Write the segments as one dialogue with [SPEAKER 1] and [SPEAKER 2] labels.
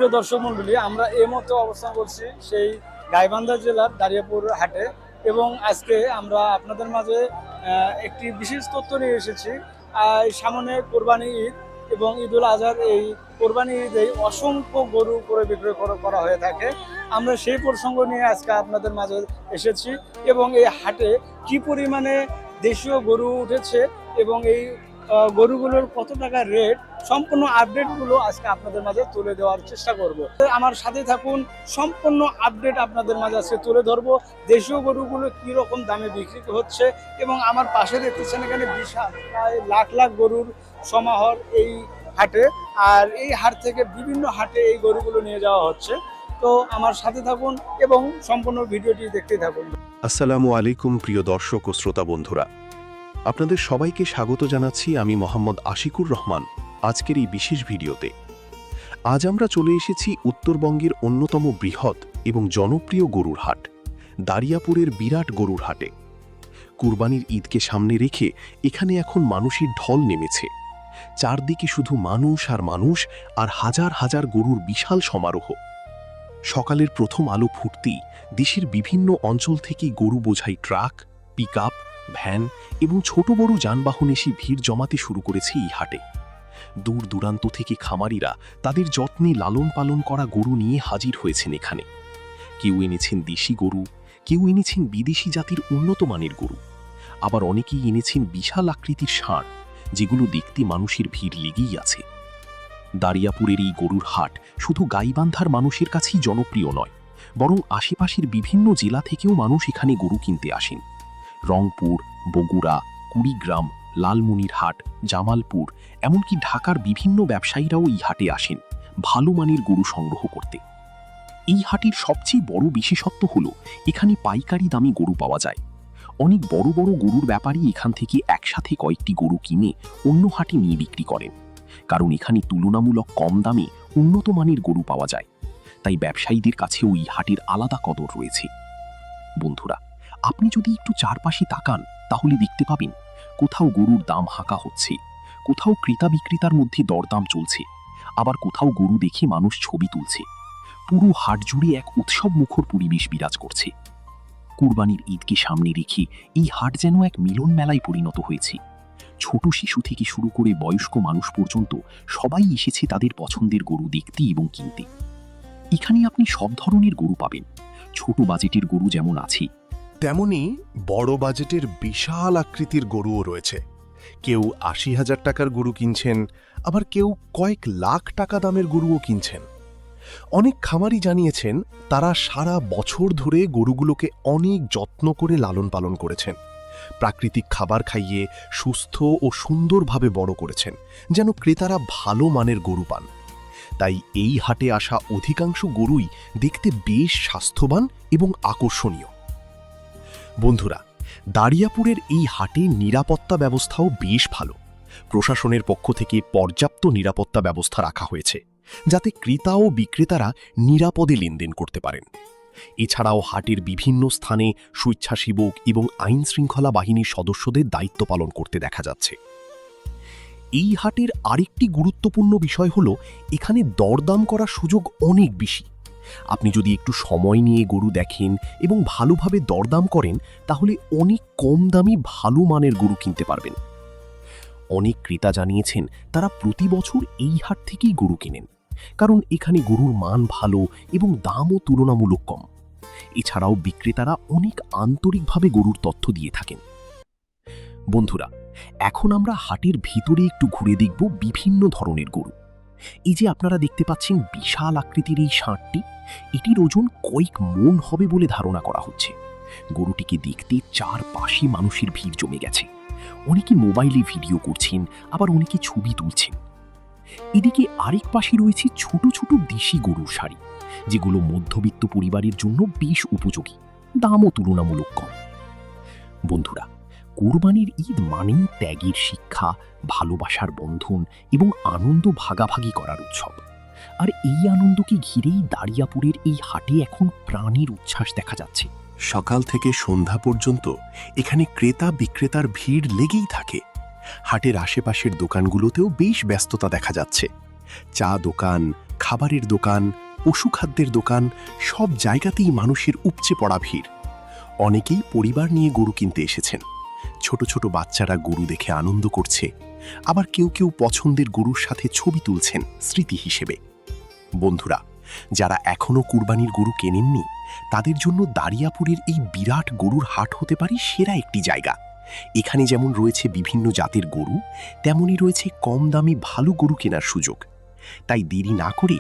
[SPEAKER 1] প্রিয় দর্শক মন্ডলী, আমরা এই মুহূর্তে অবস্থান করছি সেই গাইবান্ধা জেলার দারিয়াপুর হাটে এবং আজকে আমরা আপনাদের মাঝে একটি বিশেষ তথ্য নিয়ে এসেছি। সামনে কোরবানি ঈদ এবং ঈদুল আজহার এই কোরবানি ঈদে অসংখ্য গরু করে বিক্রয় করা হয়ে থাকে। আমরা সেই প্রসঙ্গ নিয়ে আজকে আপনাদের মাঝে এসেছি এবং এই হাটে কি পরিমাণে দেশীয় গরু উঠেছে এবং এই গরুগুলোর কত টাকা রেট সম্পূর্ণ আপডেটগুলো আজকে আপনাদের মাঝে তুলে দেওয়ার চেষ্টা করব। আমার সাথে থাকুন, সম্পূর্ণ আপডেট আপনাদের মাঝে আজকে তুলে ধরবো। দেশীয় গরুগুলো কি রকম দামে বিক্রি হচ্ছে এবং আমার পাশে দেখতেছেন এখানে বিশাল প্রায় লাখ লাখ গরুর সমাহার এই হাটে। আর এই হাট থেকে বিভিন্ন হাটে এই গরুগুলো নিয়ে যাওয়া হচ্ছে। তো আমার সাথে থাকুন এবং সম্পূর্ণ ভিডিওটি দেখতে থাকুন।
[SPEAKER 2] আসসালামু আলাইকুম প্রিয় দর্শক ও শ্রোতা বন্ধুরা, আপনাদের সবাইকে স্বাগত জানাচ্ছি। আমি মোহাম্মদ আশিকুর রহমান। আজকের এই বিশেষ ভিডিওতে আজ আমরা চলে এসেছি উত্তরবঙ্গের অন্যতম বৃহৎ এবং জনপ্রিয় গরুর হাট দারিয়াপুরের বিরাট গরুর হাটে। কুরবানির ঈদকে সামনে রেখে এখানে এখন মানুষের ঢল নেমেছে। চারদিকে শুধু মানুষ আর মানুষ, আর হাজার হাজার গরুর বিশাল সমারোহ। সকালের প্রথম আলো ফুটতেই দেশের বিভিন্ন অঞ্চল থেকে গরু বোঝাই ট্রাক, পিকআপ, ভ্যান এবং ছোট বড় যানবাহন এসে ভিড় জমাতে শুরু করেছে এই হাটে। দূর দূরান্ত থেকে খামারিরা তাদের যত্নে লালন পালন করা গরু নিয়ে হাজির হয়েছেন এখানে। কেউ এনেছেন দেশি গরু, কেউ এনেছেন বিদেশি জাতির উন্নত মানের গরু, আবার অনেকেই এনেছেন বিশাল আকৃতির ষাঁড়, যেগুলো দেখতে মানুষের ভিড় লেগেই আছে। দারিয়াপুরের এই গরুর হাট শুধু গাইবান্ধার মানুষের কাছেই জনপ্রিয় নয়, বরং আশেপাশের বিভিন্ন জেলা থেকেও মানুষ এখানে গরু কিনতে আসেন। রংপুর, বগুড়া, কুড়িগ্রাম, লালমনিরহাট, জামালপুর, এমনকি ঢাকার বিভিন্ন ব্যবসায়ীরাও এই হাটে আসেন ভালো মানের গরু সংগ্রহ করতে। এই হাটের সবচেয়ে বড় বিশেষত্ব হল এখানে পাইকারি দামে গরু পাওয়া যায়। অনেক বড় বড় গরুর ব্যাপারী এখান থেকে একসাথে কয়েকটি গরু কিনে অন্য হাটে নিয়ে বিক্রি করেন, কারণ এখানে তুলনামূলক কম দামে উন্নত মানের গরু পাওয়া যায়। তাই ব্যবসায়ীদের কাছেও এই হাটের আলাদা কদর রয়েছে। বন্ধুরা, আপনি যদি একটু চারপাশে তাকান তাহলে দেখতে পাবেন কোথাও গরুর দাম হাঁকা হচ্ছে, কোথাও ক্রেতা বিক্রেতার মধ্যে দরদাম চলছে, আবার কোথাও গরু দেখে মানুষ ছবি তুলছে। পুরো হাট জুড়ে এক উৎসব মুখর পরিবেশ বিরাজ করছে। কুরবানির ঈদকে সামনে রেখে এই হাট যেন এক মিলন মেলায় পরিণত হয়েছে। ছোট শিশু থেকে শুরু করে বয়স্ক মানুষ পর্যন্ত সবাই এসেছে তাদের পছন্দের গরু দেখতে এবং কিনতে। এখানে আপনি সব ধরনের গরু পাবেন। ছোট বাজেটের গরু যেমন আছে,
[SPEAKER 3] তেমনি বড় বাজেটের বিশাল আকৃতির গরুও রয়েছে। কেউ ৮০,০০০ টাকার গরু কিনছেন, আবার কেউ কয়েক লাখ টাকা দামের গরুও কিনছেন। অনেক খামারি জানিয়েছেন তারা সারা বছর ধরে গরুগুলোকে অনেক যত্ন করে লালন পালন করেছেন, প্রাকৃতিক খাবার খাইয়ে সুস্থ ও সুন্দরভাবে বড় করেছেন, যেন ক্রেতারা ভালো মানের গরু পান। তাই এই হাটে আসা অধিকাংশ গরুই দেখতে বেশ স্বাস্থ্যবান এবং আকর্ষণীয়। বন্ধুরা, দারিয়াপুরের এই হাটে নিরাপত্তা ব্যবস্থাও বেশ ভালো। প্রশাসনের পক্ষ থেকে পর্যাপ্ত নিরাপত্তা ব্যবস্থা রাখা হয়েছে, যাতে ক্রেতা ও বিক্রেতারা নিরাপদে লেনদেন করতে পারেন। এছাড়াও হাটের বিভিন্ন স্থানে স্বেচ্ছাসেবক এবং আইন শৃঙ্খলা বাহিনীর সদস্যদের দায়িত্ব পালন করতে দেখা যাচ্ছে। এই হাটের আরেকটি গুরুত্বপূর্ণ বিষয় হল এখানে দরদাম করার সুযোগ অনেক বেশি। আপনি যদি একটু সময় নিয়ে গরু দেখেন এবং ভালোভাবে দরদাম করেন, তাহলে অনেক কম দামি ভালো মানের গরু কিনতে পারবেন। অনেক ক্রেতা জানিয়েছেন তারা প্রতি বছর এই হাট থেকেই গরু কেনেন, কারণ এখানে গরুর মান ভালো এবং দামও তুলনামূলক কম। এছাড়াও বিক্রেতারা অনেক আন্তরিকভাবে গরুর তথ্য দিয়ে থাকেন। বন্ধুরা, এখন আমরা হাটের ভিতরে একটু ঘুরে দেখব বিভিন্ন ধরনের গরু। এই যে আপনারা দেখতে পাচ্ছেন বিশাল আকৃতির এই ষাঁড়টি, এটির ওজন কয়েক মণ হবে বলে ধারণা করা হচ্ছে। গরুটিকে দেখতে চারপাশে মানুষের ভিড় জমে গেছে। অনেকে মোবাইলে ভিডিও করছেন, আবার অনেকে ছবি তুলছেন। এদিকে আরেক পাশে রয়েছে ছোট ছোট দেশি গরুর সারি, যেগুলো মধ্যবিত্ত পরিবারের জন্য বেশ উপযোগী, দামও তুলনামূলক কম। বন্ধুরা, কোরবানির ঈদ মানেই ত্যাগের শিক্ষা, ভালোবাসার বন্ধন এবং আনন্দ ভাগাভাগি করার উৎসব। আর এই আনন্দকে ঘিরেই দারিয়াপুরের এই হাটে এখন প্রাণের উচ্ছ্বাস দেখা যাচ্ছে।
[SPEAKER 2] সকাল থেকে সন্ধ্যা পর্যন্ত এখানে ক্রেতা বিক্রেতার ভিড় লেগেই থাকে। হাটের আশেপাশের দোকানগুলোতেও বেশ ব্যস্ততা দেখা যাচ্ছে। চা দোকান,
[SPEAKER 3] খাবারের দোকান, পশুখাদ্যের দোকান, সব জায়গাতেই মানুষের উপচে পড়া ভিড়। অনেকেই পরিবার নিয়ে গরু কিনতে এসেছেন। ছোট ছোট বাচ্চারা গরু দেখে আনন্দ করছে, আবার কেউ কেউ পছন্দের গরুর সাথে ছবি তুলছেন স্মৃতি হিসেবে। বন্ধুরা, যারা এখনও কুরবানির গরু কেনেননি, তাদের জন্য দারিয়াপুরের এই বিরাট গরুর হাট হতে পারে সেরা একটি জায়গা। এখানে যেমন রয়েছে বিভিন্ন জাতের গরু, তেমনই রয়েছে কম দামি ভালো গরু কেনার সুযোগ। তাই দেরি না করে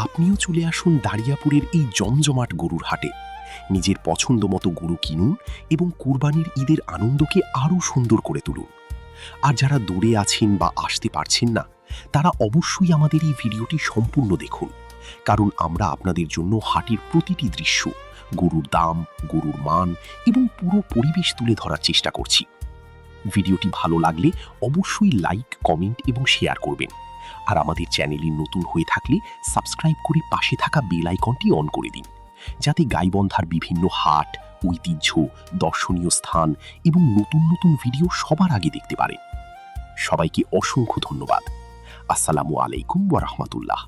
[SPEAKER 3] আপনিও চলে আসুন দারিয়াপুরের এই জমজমাট গরুর হাটে। নিজের পছন্দ মতো গরু কিনুন এবং কুরবানির ঈদের আনন্দকে আরও সুন্দর করে তুলুন। আর যারা দূরে আছেন বা আসতে পারছেন না, তারা অবশ্যই আমাদের এই ভিডিওটি সম্পূর্ণ দেখুন, কারণ আমরা আপনাদের জন্য হাটের প্রতিটি দৃশ্য, গরুর দাম, গরুর মান এবং পুরো পরিবেশ তুলে ধরার চেষ্টা করছি। ভিডিওটি ভালো লাগলে অবশ্যই লাইক, কমেন্ট এবং শেয়ার করবেন। আর আমাদের চ্যানেলে নতুন হয়ে থাকলে সাবস্ক্রাইব করে পাশে থাকা বেল আইকনটি অন করে দিন, যাতে গাইবান্ধার বিভিন্ন হাট, ঐতিহ্য, দর্শনীয় স্থান এবং নতুন নতুন ভিডিও সবার আগে দেখতে পারেন। সবাইকে অসংখ্য ধন্যবাদ। আসসালামু আলাইকুম ওয়া রাহমাতুল্লাহ।